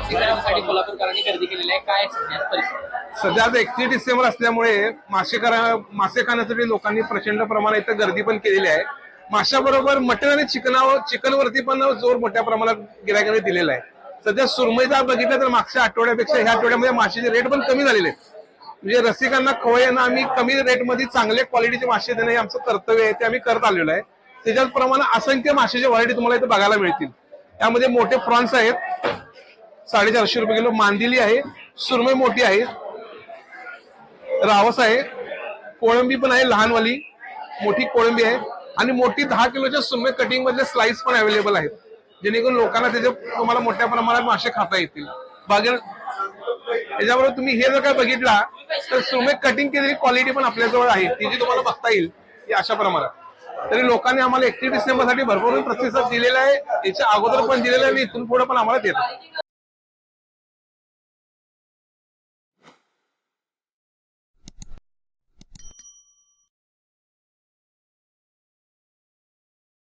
मासेमारीसाठी कोल्हापूरकरांनी गर्दी केलेली आहे, काय सध्या परिस्थिती? सध्या आता 31 डिसेंबर असल्यामुळे मासे खाण्यासाठी लोकांनी प्रचंड प्रमाणात इथं गर्दी पण केलेली आहे. माशाबरोबर मटण आणि चिकनवरती पण जोर मोठ्या प्रमाणात गिरायकांनी दिलेला आहे. सध्या सुरमईचा बघितलं तर मागच्या आठवड्यापेक्षा ह्या आठवड्यामध्ये माशाचे रेट पण कमी झालेले आहेत. म्हणजे रसिकांना खवय्यांना आम्ही कमी रेटमध्ये चांगले क्वालिटीचे मासे देणं हे आमचं कर्तव्य आहे, ते आम्ही करत आलेलो आहे. त्याच्याचप्रमाणे असंख्य माशाचे व्हरायटी तुम्हाला इथे बघायला मिळतील. त्यामध्ये मोठे प्रॉन्स आहेत 450 रुपये किलो, मांदिली आहे, सुरमई मोठी आहे, रावस आहे, कोळंबी पण आहे, लहानवाली मोठी कोळंबी आहे आणि मोठी 10 किलोच्या सुरमई कटिंग मधले स्लाइस पण अवेलेबल आहेत, जेणेकरून लोकांना त्याचे तुम्हाला मोठ्या प्रमाणात मासे खाता येतील. त्याच्याबरोबर तुम्ही हे जर काय बघितला तर सुरमई कटिंग केलेली क्वालिटी पण आपल्याजवळ आहे, ती जी तुम्हाला बघता येईल ती अशा प्रमाणात. तरी लोकांनी आम्हाला 31 डिसेंबर साठी भरपूर प्रतिसाद दिलेला आहे, याच्या अगोदर पण दिलेला आहे आणि इथून पुढे पण आम्हाला देतात.